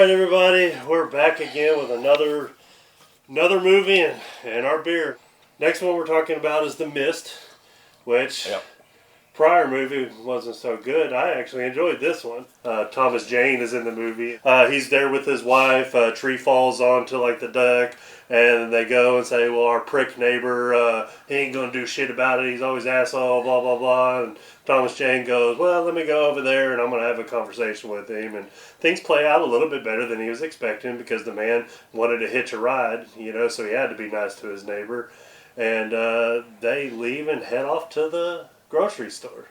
right, everybody, we're back again with another movie and our beer. Next one we're talking about is The Mist, which prior movie wasn't so good. I actually enjoyed this one. Thomas Jane is in the movie. He's there with his wife. A tree falls onto like the deck, and they go and say, "Well, our prick neighbor, he ain't gonna do shit about it. He's always asshole, blah blah blah." And Thomas Jane goes, "Well, let me go over there and I'm gonna have a conversation with him." And things play out a little bit better than he was expecting because the man wanted to hitch a ride, so he had to be nice to his neighbor. And they leave and head off to the grocery store.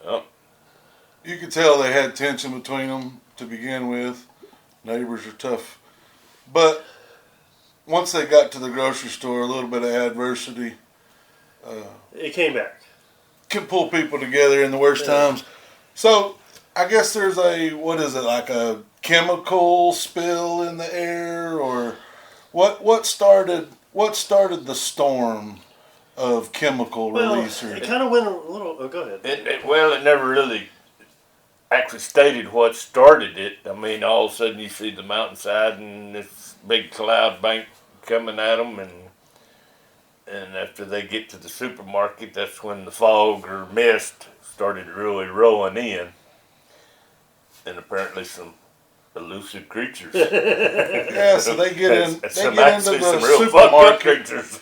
Yep. You could tell they had tension between them to begin with. Neighbors are tough. But once they got to the grocery store, a little bit of adversity It came back. can pull people together in the worst times. So I guess there's like a chemical spill in the air, or what started the storm of chemical release? It kind of went a little. Oh, go ahead. It never really actually stated what started it. I mean, all of a sudden you see the mountainside and this big cloud bank coming at them, and after they get to the supermarket, that's when the fog or mist started really rolling in, and apparently some elusive creatures. Yeah, so they get into the some real fucked up creatures.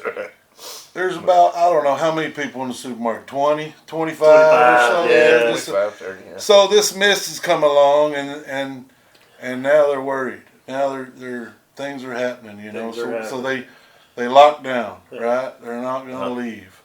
There's about, I don't know how many people in the supermarket, 20, 25 or so. Yeah, 25, 30, yeah. So this mist has come along, and now they're worried. Now they're things are happening, So they lock down, right? They're not going to leave.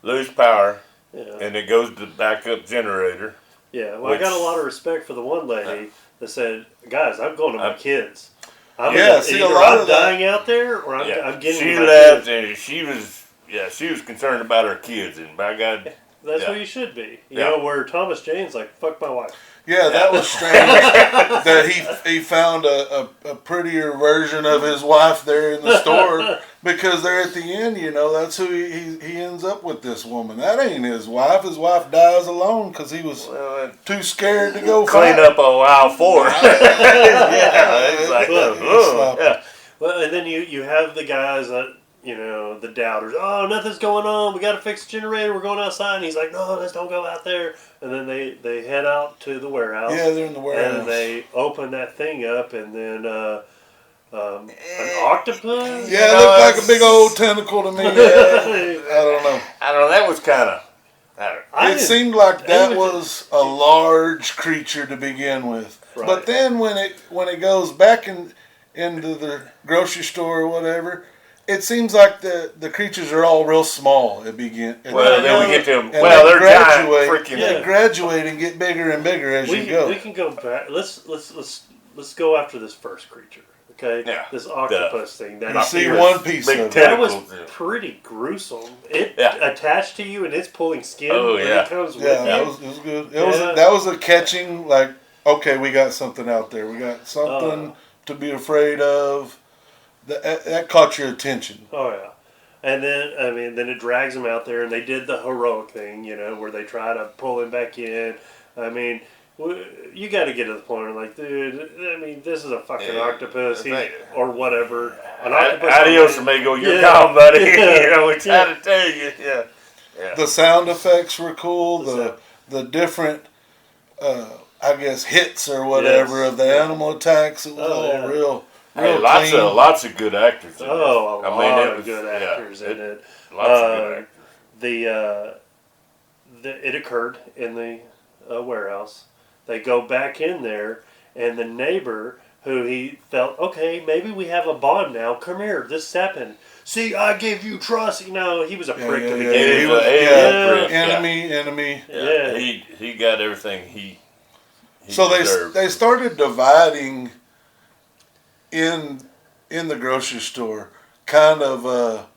Lose power, Yeah. and it goes to the backup generator. Yeah, well, I got a lot of respect for the one lady that said, "Guys, I'm going to my kids. I'm dying out there, or I'm getting." She to my left, kids." and she was concerned about her kids, and by God, That's what you should be. You know, where Thomas Jane's like, "Fuck my wife." Yeah, that was strange that he found a prettier version of his wife there in the store, because they're at the end, that's who he ends up with, this woman. That ain't his wife. His wife dies alone because he was too scared to go clean up a while for her. It's like, Well, and then you have the guys that, the doubters. "Oh, nothing's going on. We got to fix the generator. We're going outside." And he's like, "No, let's don't go out there." And then they head out to the warehouse. Yeah, they're in the warehouse. And they open that thing up, and then an octopus. Yeah, it looked like a big old tentacle to me. I don't know. That was kind of. It seemed like that was a large creature to begin with, but then when it goes back into the grocery store or whatever, it seems like the creatures are all real small. Then we get to them. They're giant freaking. They graduate and get bigger and bigger as you go. We can go back. Let's go after this first creature. Okay. Yeah. This octopus thing. You see one piece of it. That was pretty gruesome. It attached to you and it's pulling skin. Oh yeah. It comes with it was good. That was a catching. Like, okay, we got something out there. We got something to be afraid of. That caught your attention. Oh yeah, and then it drags him out there, and they did the heroic thing, where they try to pull him back in. I mean, you got to get to the point where, like, dude, this is a fucking octopus, or whatever. An octopus. Adios, amigo. You're gone, buddy. We're trying to tell you. Yeah. The sound effects were cool. The different, I guess, hits or whatever of the animal attacks. It was all real. Lots of good actors in it. A lot of good actors in it. Lots of good actors. It occurred in the warehouse. They go back in there, and the neighbor, who he felt, okay, maybe we have a bond now. Come here, this happened. See, I gave you trust. He was a prick to begin with. He was a prick. Enemy. Yeah. He got everything he so deserved. they started dividing in the grocery store, kind of a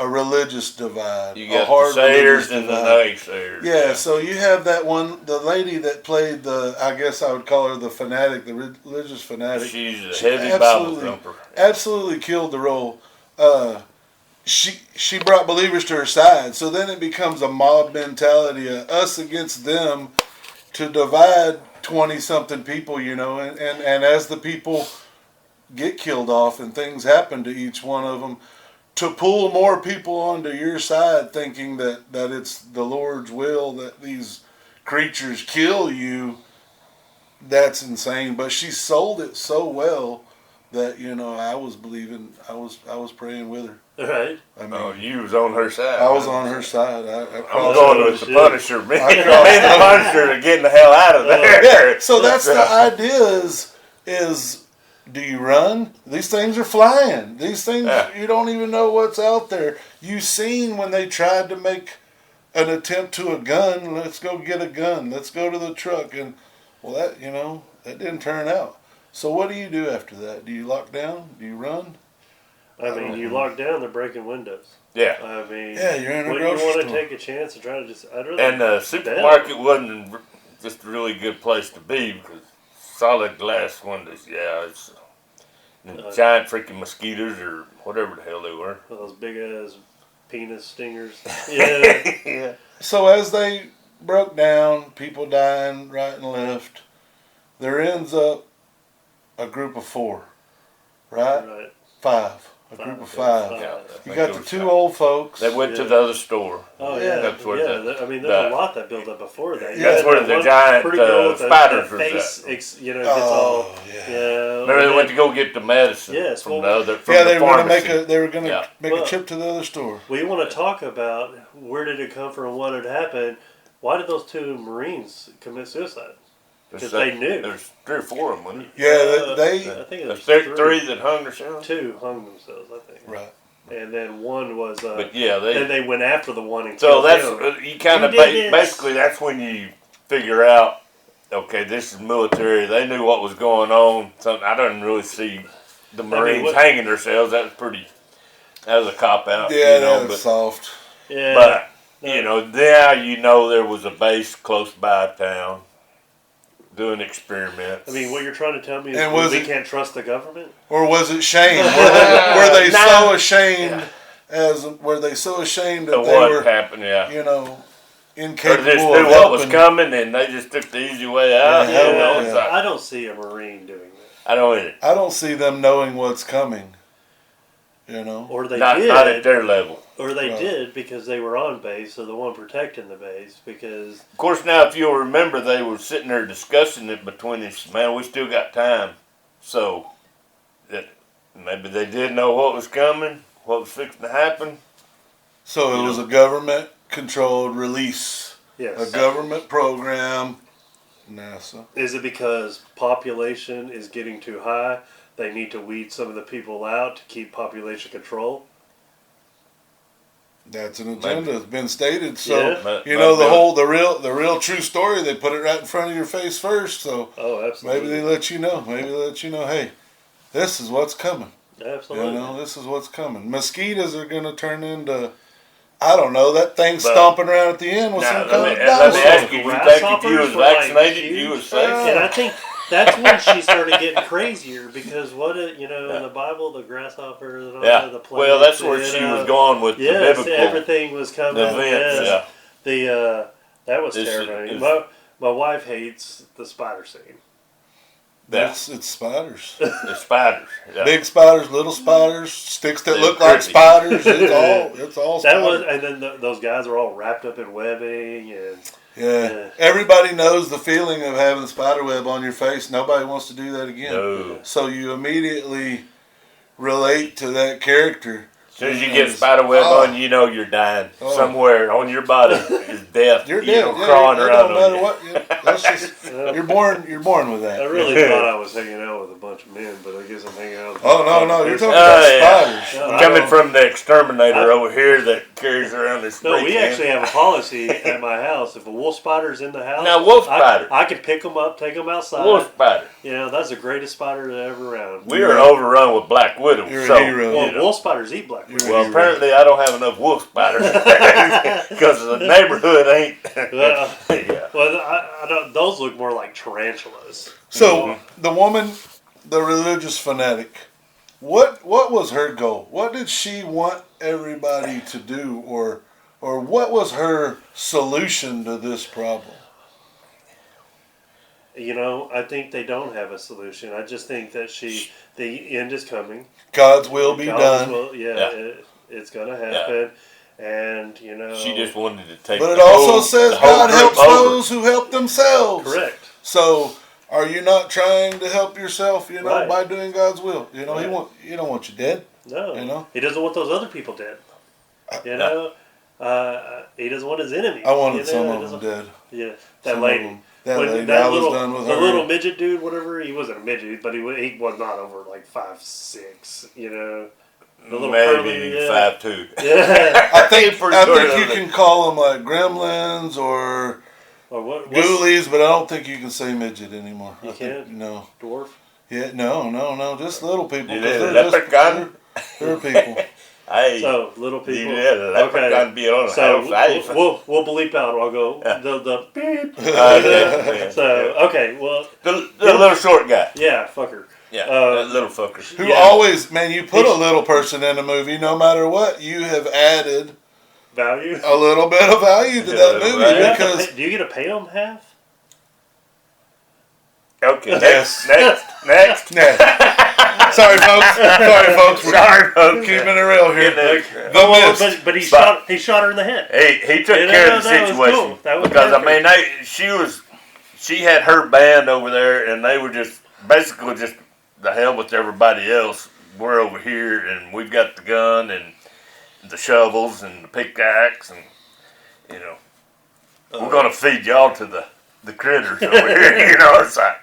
religious divide. You got the sayers and the naysayers. Yeah, so you have that one, the lady that played I guess I would call her the fanatic, the religious fanatic. She's a heavy Bible thumper. Absolutely killed the role. She brought believers to her side, so then it becomes a mob mentality, us against them, to divide 20-something people, you know, and as the people get killed off and things happen to each one of them, to pull more people onto your side thinking that it's the Lord's will that these creatures kill you, that's insane. But she sold it so well that, you know, I was believing, I was praying with her. Right. I mean, Oh, you was on her side. I was on her side. I I'm crossed going over. with the Punisher. Me I and crossed the Punisher are getting the hell out of there. Yeah, so that's the idea is do you run? These things are flying. These things, you don't even know what's out there. You seen when they tried to make an attempt to a gun, let's go get a gun. Let's go to the truck. And, well, that, you know, that didn't turn out. So what do you do after that? Do you lock down? Do you run? I mean, you lock down, they're breaking windows. Yeah. I mean, Yeah, you're in a when grocery you want to store. take a chance and try to just, I'd rather. And the supermarket wasn't just a really good place to be because solid glass windows, yeah, it's giant freaking mosquitoes or whatever the hell they were. Those big ass penis stingers. Yeah. Yeah. So as they broke down, people dying right and left, there ends up a group of 4, right? Right. 5. A group of 5. Yeah. You got the 2 old folks. They went to the other store. Oh Yeah. yeah, That's where I mean, there's a lot that built up before that. You That's had where that the one giant, pretty girl with the spiders was face, at. you know, gets all. Oh, yeah. Yeah. Remember they went to go get the medicine Yes, from well, the other from Yeah, the they were going to pharmacy. make Yeah. a trip to the other store. We want to talk about where did it come from, what had happened. Why did those 2 Marines commit suicide? Because they knew. There's 3 or 4 of them. Wasn't Yeah, they I think it there? was There's 3 that hung themselves. 2 hung themselves, I think. right. And then one was. But yeah, then they went after the one and So killed that's him. you kind of Who did this? basically that's when you figure out, okay, this is military. They knew what was going on. So I didn't really see the Marines hanging themselves. That was a cop out. Yeah, you know, that's but, soft. Yeah. but you know, now you know there was a base close by town doing experiments. I mean, what you're trying to tell me And is was we it- can't trust the government? Or was it shame? Were they Nah. so ashamed were they so ashamed that of they what were, happened? Yeah. you know, Or incapable just of knew what was helping? coming and they just took the easy way out. Yeah, you know, yeah. it's like, I don't see a Marine doing that. I don't either. I don't see them knowing what's coming. You know? Or they Not did. at their level. Or they Right. did because they were on base, so the one protecting the base. Because Of course, now if you'll remember, they were sitting there discussing it between us. Man, we still got time, so that maybe they did know what was coming, what was fixing to happen. So it was a government controlled release. yes, A government program. NASA. is it because population is getting too high? They need to weed some of the people out to keep population control. That's an agenda. Maybe. It's been stated. So Yeah. you know the real true story. They put it right in front of your face first. So Oh, absolutely. maybe they let you know. Maybe they let you know. Hey, this is what's coming. Absolutely. You know, this is what's coming. Mosquitoes are going to turn into, I don't know, that thing But- stomping around at the end with Now, some kind of let me dinosaur. ask you, you think if you was Grasshoppers were, like, vaccinated, you huge. was safe? And I think that's when she started getting crazier because in the Bible, the grasshoppers and all Yeah. that, the Well, that's where plagues, she you was know. going with the Yes, biblical everything was coming. events. Yes. Yeah. That was This is- terrifying. is- My wife hates the spider scene. Yeah. It's spiders. The spiders. Yeah. Big spiders, little spiders, sticks that They're look like creepy. spiders. It's all That spiders. was, and then those guys are all wrapped up in webbing and Yeah. Everybody knows the feeling of having a spider web on your face. Nobody wants to do that again. No. So you immediately relate to that character. As soon as you get spider web on, you know you're dying. Oh. Somewhere on your body is death. You're You dead. know, Yeah, crawling it around don't on matter you. what. That's just you're born with I that. really thought I was hanging out with a bunch of men, but I guess I'm hanging out with Oh no, you're talking Oh, about yeah. spiders. Yeah. Coming from the exterminator over here that carries around this No, spray we can. actually have a policy at my house. If a wolf spider's in the house, Now, wolf spider. I can pick them up, take them outside. Wolf spider. You know, that's the greatest spider that ever around. We are overrun with black widows. You're a so, hero. Well, you know. wolf spiders eat black widows. Well, apparently I don't have enough wolf spiders because the neighborhood ain't. Yeah. Well, I don't. Those look more like tarantulas. So the woman, the religious fanatic, what was her goal? What did she want everybody to do, or what was her solution to this problem? You know, I think they don't have a solution. I just think that the end is coming. God's will be done. It's going to happen. And, you know. She just wanted to take But it the also whole- says the whole God group helps over. those who help themselves. Correct. So, are you not trying to help yourself, you know, Right. by doing God's will? You know, Right. He don't want you dead. No. You know? He doesn't want those other people dead. You know? He doesn't want his enemies. I wanted you know? some He of them doesn't- dead. Yeah. That Some lady. of them. That When lady. that I little, was done with the her. little midget dude, whatever, he wasn't a midget, but he was not over like 5'6", you know. The little curly, Maybe yeah. 5'2". Yeah. I think Pretty I sure think of you it. can call them like gremlins or Or what's ghoulies, but I don't think you can say midget anymore. You I think, can't? no. dwarf? Yeah, no, just little people. You 'cause did a they're just- leprechaun? They're people. Hey, So little you people. did a leprechaun be on So house safe. we'll bleep out. I'll go Yeah. the beep. Yeah. So okay, well, The little short guy. yeah, fucker. Yeah, Uh, that little fucker. Who Yeah. always, man, you put a little person in a movie, no matter what, you have added Value. a little bit of value to that Yeah, movie right. Do you have to because pay- do you get to pay them half? Okay, Yes. next. Nah. Sorry, folks. We're Sorry, folks. keeping it real here. Get The Mist. But he But- shot her in the head. He took Yeah, care of the that was situation cool. That was because perfect. she had her band over there and they were just basically just the hell with everybody else. We're over here and we've got the gun and the shovels and the pickaxe and you know we're gonna feed y'all to the critters over here. You know, it's like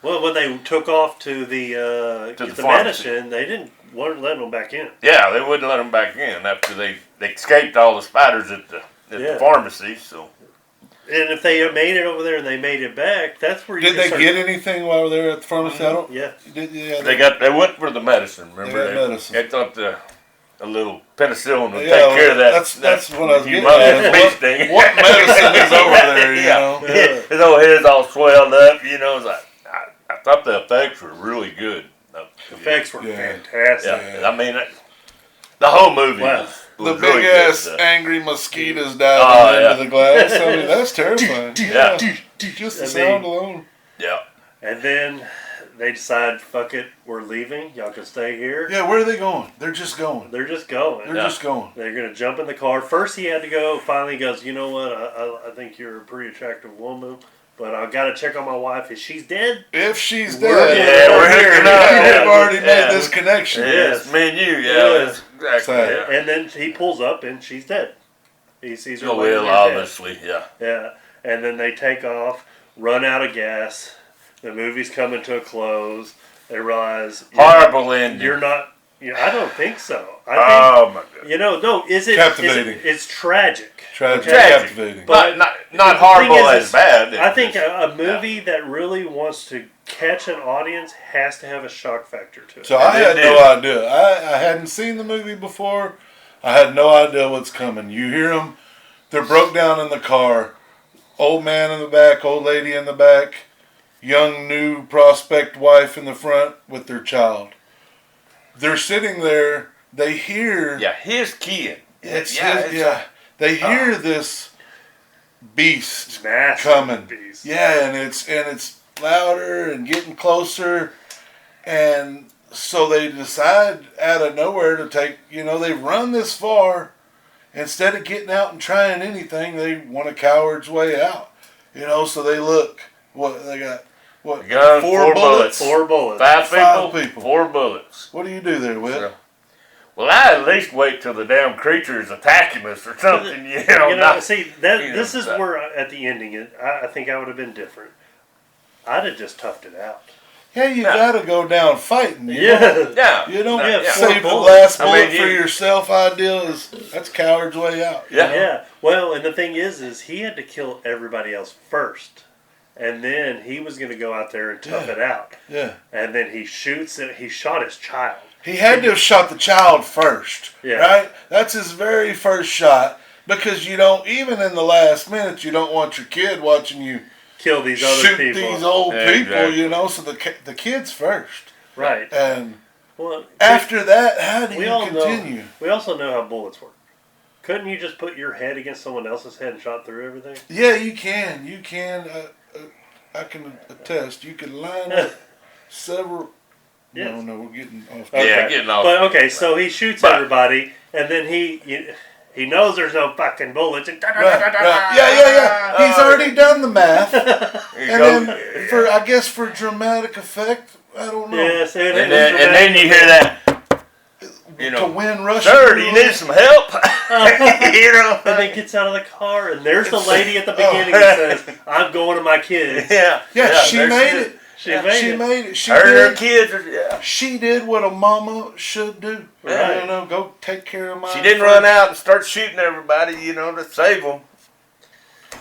Well, when they took off to the To get the the pharmacy. medicine, they didn't want let them back in. yeah, they wouldn't let them back in after they escaped all the spiders at Yeah. the pharmacy. So And if they made it over there and they made it back, that's where you Did can they start- get anything while they were at the pharmacy? I don't. Yeah. Yeah, they went for the medicine. Remember, They got medicine. They thought a little penicillin would Yeah, take care of that. that's what I was getting humongous at. bee sting. What medicine is over there? You Yeah. know. His old head's all swelled up. You know, it's like I thought the effects were really good. Effects were Yeah. fantastic. Yeah, I mean, the whole movie Wow. The was big really ass good. angry mosquitoes Oh, diving yeah. into the glass. I mean, that's terrifying. Yeah. Just the I sound mean- alone. Yeah. And then they decide, fuck it, we're leaving. Y'all can stay here. Yeah, where are they going? They're just going. They're just going. They're Yeah. just going. They're going to jump in the car. First, he had to go. Finally, he goes, you know what? I think you're a pretty attractive woman, but I got to check on my wife. If she's dead, If she's We're- dead, yeah, we're here now. We've already Yeah. made this connection. Yeah, Yes. it's me and you. Yeah, Yeah. that's exactly. Sad. Yeah. and then he pulls up and she's dead. He sees her. Oh, laying well, there dead. obviously, yeah. Yeah, and then they take off, run out of gas. The movie's coming to a close. They realize Horrible ending. You're not. I don't think so. I Oh my god. think no. Is it Captivating. It's tragic. Tragic, Okay. captivating. But- Not the horrible thing as is, bad. I think It's- a movie that really wants to catch an audience has to have a shock factor to it. So I They had did. no idea. I hadn't seen the movie before. I had no idea what's coming. You hear them. They're broke down in the car. Old man in the back, old lady in the back, young new prospect wife in the front with their child. They're sitting there. They hear. yeah, his kid. It's yeah, his- it's- yeah. They hear this beast Massive coming. beast. Yeah, and it's louder and getting closer, and so they decide out of nowhere to take. They run this far. Instead of getting out and trying anything, they want a coward's way out. So they look. What they got? What? Gun, 4 bullets. 4 bullets. Five Five people, people. 4 bullets. What do you do there, Whit? So- Well, I at least wait till the damn creature is attacking us or something. Not- See you this know, is where at the ending, I think I would have been different. I'd have just toughed it out. Yeah, you Yeah. got to go down fighting. Yeah. You don't Yeah, save the bullets. last I mean, bullet for you- yourself. Ideal is that's coward's way out. Yeah. Yeah. Well, and the thing is he had to kill everybody else first, and then he was going to go out there and tough Yeah. it out. Yeah. And then he shoots it. He shot his child. He had to have shot the child first, Yeah. right? That's his very first shot because you don't, even in the last minute, you don't want your kid watching you Kill these other shoot people. these old Yeah, people, exactly. So the kids first. Right. And Well, after that, how do we you all continue? know. We also know how bullets work. Couldn't you just put your head against someone else's head and shot through everything? Yeah, you can. You can. I can attest. You could line up several. Yes. No, we're getting off. Okay. Yeah, getting off. But okay, so he shoots But- everybody, and then he knows there's no fucking bullets. And Right. Yeah. He's already done the math, Here you and go. then for dramatic effect, I don't know. Yes, And then you hear that. You To know, win Russian. sir, do you need some help? You know. And then gets out of the car, and there's the lady at the beginning that says, "I'm going to my kids." Yeah. Yeah, she there made is. it. She made it. made it. She Her and her did. kids are, yeah. She did what a mama should do. Right. You know, go take care of my. She didn't run out and start shooting everybody, you know, to save them.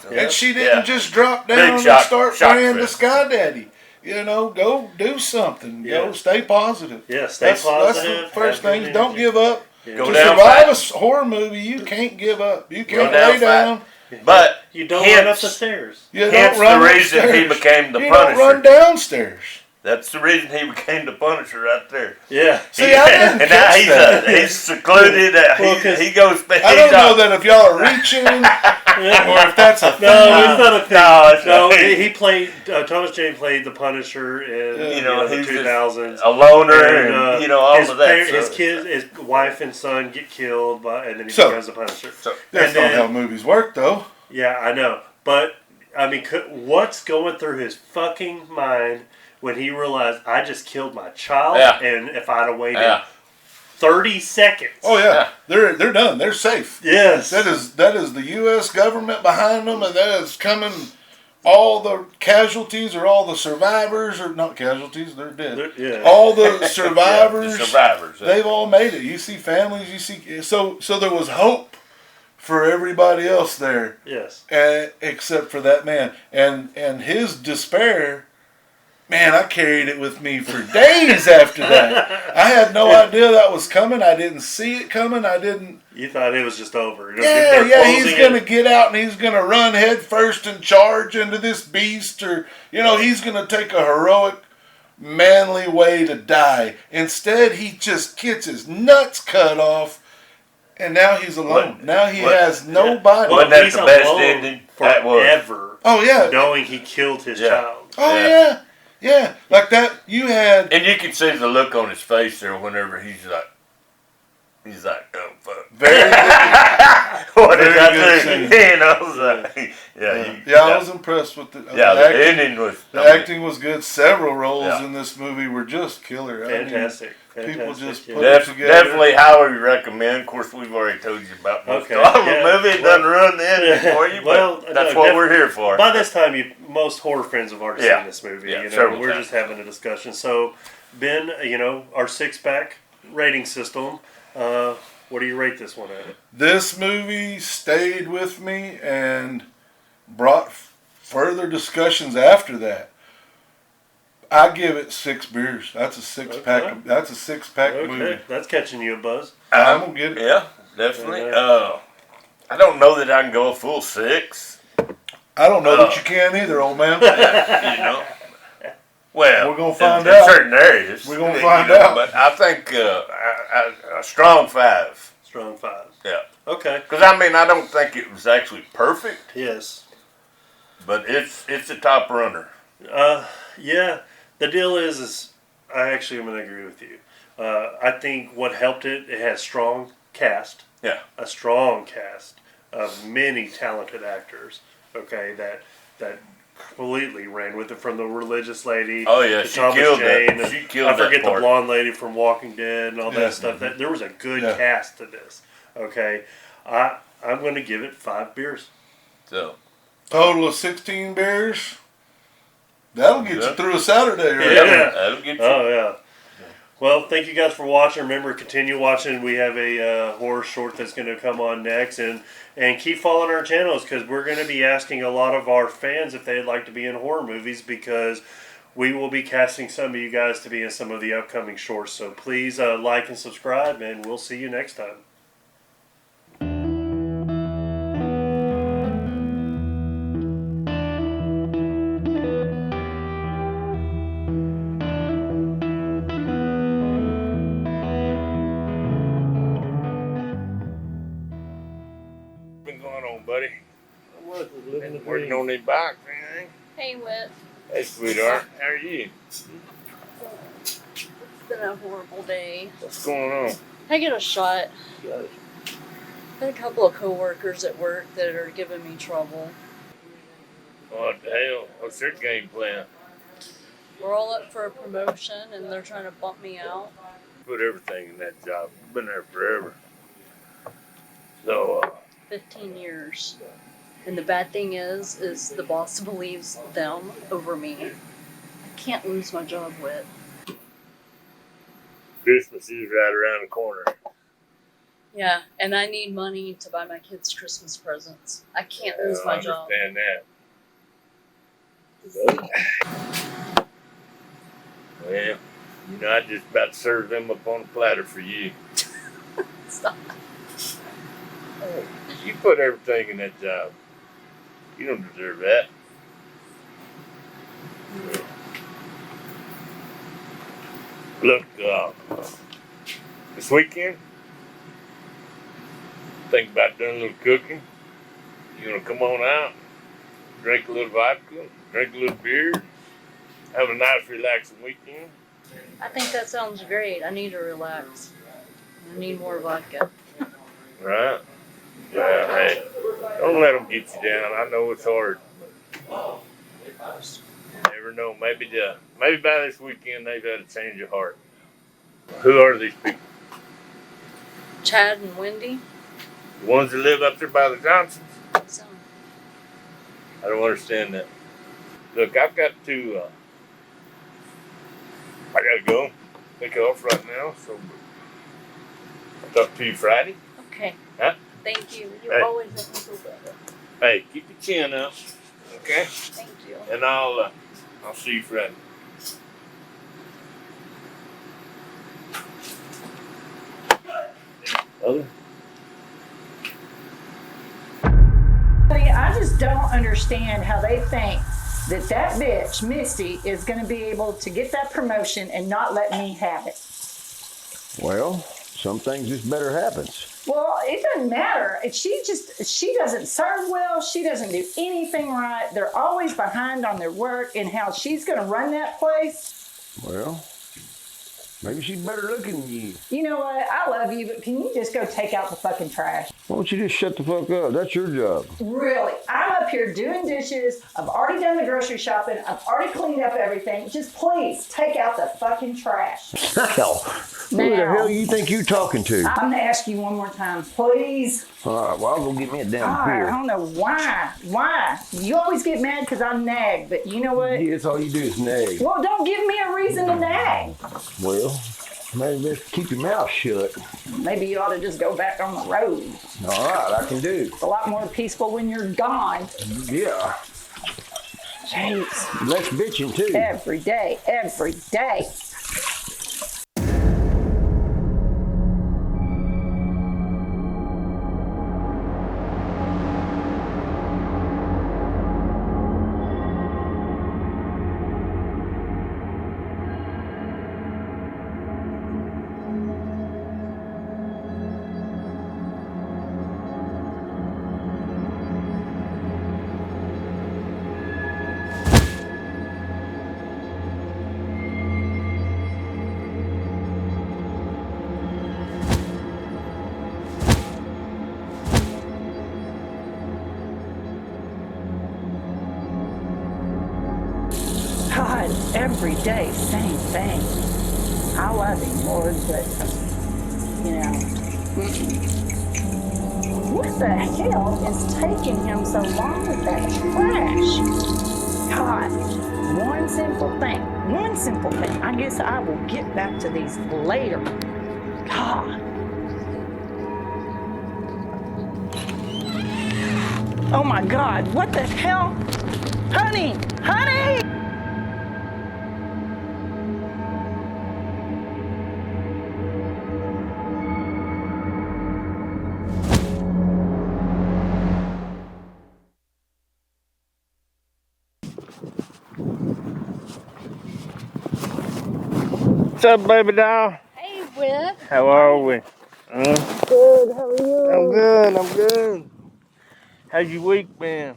So, And she didn't yeah. just drop Big down and shock- start shock playing the fest. Sky Daddy. You know, go do something. Go Yeah. stay positive. Yeah, stay That's positive. the first have good thing. Don't energy. give up. Yeah. Go To down survive fast. a horror movie, you can't give up. You Go can't down lay down. But You don't hence, run up the stairs. You hence don't run the reason he upstairs. became the You Punisher. don't run downstairs. That's the reason he became the Punisher right there. Yeah. See, I didn't And now catch that. he's secluded. Well, 'cause He goes. I don't know that if y'all are reaching or if that's a thing. No, it's not a thing. No, it's No, not. he played. Thomas Jane played the Punisher in You know, the he's 2000s. a loner, and you know all his of that. His so- kids, his wife and son get killed, and then he So- becomes the Punisher. So, That's And not then- how movies work, though. Yeah, I know, but I mean, what's going through his fucking mind when he realized I just killed my child, Yeah. and if I'd have waited yeah. 30 seconds? Oh yeah, Yeah. they're done. They're safe. Yes. That is the U.S. government behind them, and that is coming. All the casualties or all the survivors or not casualties, they're dead. Yeah. All the survivors, Yeah, the survivors. they've all made it. You see families, you see so there was hope for everybody else there, Yes. except for that man and his despair. Man, I carried it with me for days after that. I had no idea that was coming. I didn't see it coming. I didn't. You thought it was just over. Yeah, he's closing going it. to get out and he's going to run head first and charge into this beast, or, he's going to take a heroic, manly way to die. Instead, he just gets his nuts cut off, and now he's alone. Now he has nobody. Wasn't that he's the best alone ending? That was. forever, Oh, yeah. knowing he killed his Yeah. child. Oh, Yeah. yeah. Yeah. Like that, you had. And you can see the look on his face there whenever he's like, oh fuck. Very What did very I good do? scene. You know, it was like, I was impressed with the Yeah, the acting. ending was. The acting was good. Several roles Yeah. in this movie were just killer. I mean, Fantastic. people just yeah. put it together. Definitely highly recommend. Of course, we've already told you about most Okay, of the yeah. movie. It doesn't ruin the ending for you, Well, but that's no, what we're here for. By this time, most horror fans have already Yeah. seen this movie. Yeah, You know, several we're times. just having a discussion. So, Ben, our 6-pack rating system. What do you rate this one at? This movie stayed with me and brought further discussions after that. I give it 6 beers. That's a 6-pack. Okay. That's a 6-pack Okay, movie. that's catching you a buzz. I'm gonna get it. Yeah, definitely. Yeah. I don't know that I can go a full 6. I don't know that you can either, old man. You know. Well, We're gonna find in out. certain areas. We're gonna you find know, out. But I think a strong 5. Strong 5. Yeah. Okay. Because I don't think it was actually perfect, Yes. but it's a top runner. Yeah. The deal is I actually am going to agree with you. I think what helped it has strong cast. Yeah. A strong cast of many talented actors. Okay, that completely ran with it, from the religious lady. Oh yeah, to she Thomas killed Jane, that. and She killed I forget that part. the blonde lady from Walking Dead and all Yeah. that stuff. That there was a good Yeah. cast to this. Okay, I'm going to give it 5 beers. So Total of 16 beers. That'll get you through a Saturday, right? Yeah. that'll get you. Oh yeah. Well, thank you guys for watching. Remember, continue watching. We have a horror short that's going to come on next, and keep following our channels, because we're going to be asking a lot of our fans if they'd like to be in horror movies, because we will be casting some of you guys to be in some of the upcoming shorts. So please like and subscribe, and we'll see you next time. What's been going on, buddy? Working on these bikes, anything? Hey, Wes. Hey, sweetheart. How are you? It's been a horrible day. What's going on? I get a shot. Got a couple of coworkers at work that are giving me trouble. What the hell? What's their game plan? We're all up for a promotion and they're trying to bump me out. Put everything in that job. You've been there forever. So, 15 years. And the bad thing is the boss believes them over me. I can't lose my job with. Christmas is right around the corner. Yeah, and I need money to buy my kids Christmas presents. I can't lose my job. I understand that. Well, I just about to serve them up on a platter for you. Stop. You put everything in that job. You don't deserve that. Look, this weekend, think about doing a little cooking. You want to come on out, drink a little vodka, drink a little beer, have a nice relaxing weekend? I think that sounds great. I need to relax. I need more vodka. Right? Yeah, hey, don't let them get you down. I know it's hard. Never know. Maybe by this weekend they've had a change of heart. Who are these people? Chad and Wendy? The ones that live up there by the Johnsons? So, I don't understand that. Look, I've got to, I gotta go. Take off right now, so I'll talk to you Friday. okay. Huh? Thank you. You Hey. always make me feel better. Hey, keep your chin up, okay? Thank you. And I'll see you Friday. Other? I just don't understand how they think that bitch, Misty, is going to be able to get that promotion and not let me have it. Well, some things just better happens. Well, it doesn't matter. She doesn't serve well. She doesn't do anything right. They're always behind on their work and how she's going to run that place. Well, maybe she's better looking than you. You know what? I love you, but can you just go take out the fucking trash? Why don't you just shut the fuck up? That's your job. Really? I'm up here doing dishes. I've already done the grocery shopping. I've already cleaned up everything. Just please take out the fucking trash. Hell, who the Now. hell you think you talking to? I'm going to ask you one more time, please. All right, well, I'll go get me a damn God, I beer. don't know why. Why? You always get mad because I nag, but you know what? Yeah, that's all you do is nag. Well, don't give me a reason to nag. Well, maybe just keep your mouth shut. Maybe you ought to just go back on the road. All right, I can do. It's a lot more peaceful when you're gone. Yeah, Jeez. less bitching too. Every day, every day. God, every day, same thing. I love him, Lord, but, you know, what the hell is taking him so long with that trash? God, one simple thing. I guess I will get back to these later. God. Oh my God, what the hell? Honey! What's up, baby doll? Hey, Whit. How are we? Good, how are you? I'm good. How's your week been?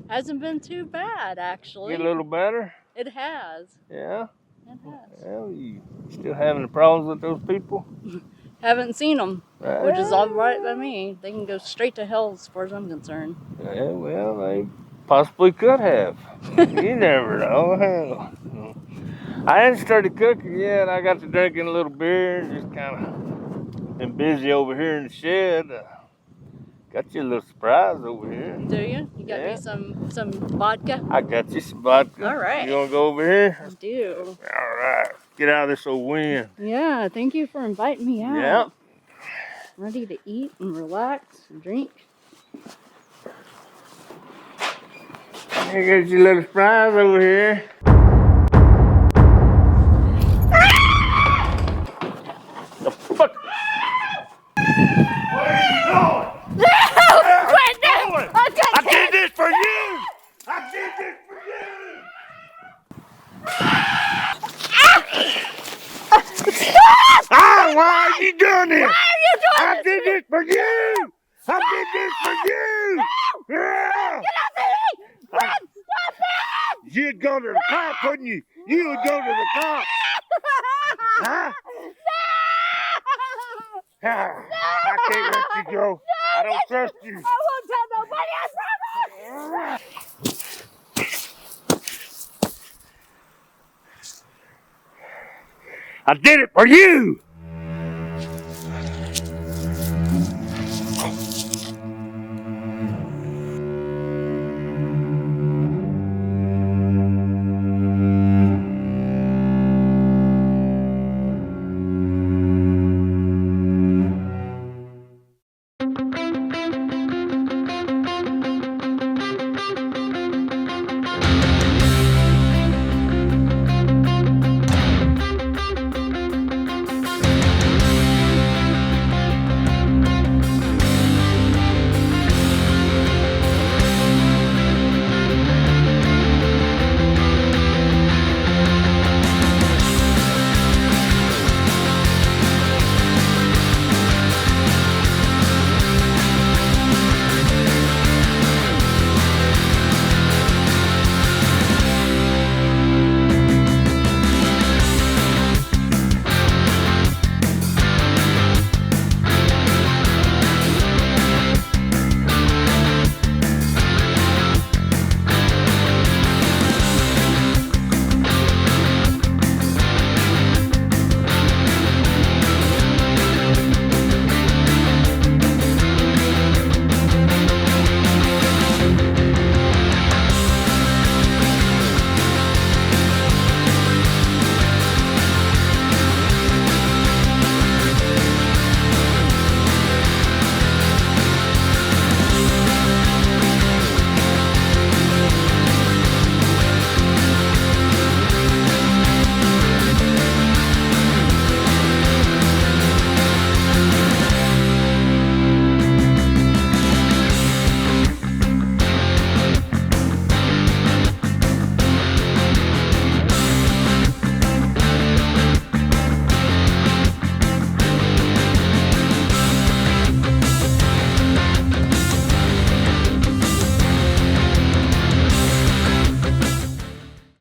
Hasn't been too bad, actually. Get a little better? It has. Yeah? It has. Well, you still having the problems with those people? Haven't seen them, which is all right by me. They can go straight to hell as far as I'm concerned. Yeah, well, they possibly could have. You never know. Hell. I hadn't started cooking yet. I got to drinking a little beer and just kind of been busy over here in the shed. Got you a little surprise over here. Do you? You got Yeah. me some vodka? I got you some vodka. All right. You want to go over here? I do. All right. Get out of this old wind. Yeah, thank you for inviting me out. Yep. Ready to eat and relax and drink. Here goes your little surprise over here. The fuck? Where are you going? I did this for you! I did this for you! Ah, why are you doing this? Why are you doing I did this for you! I did this for you! Yeah. Run! Stop it! You'd go to the cop, wouldn't you? You would go to the cop. Huh? Ah, I can't let you go. I don't trust you. I won't tell nobody, I promise! I did it for you!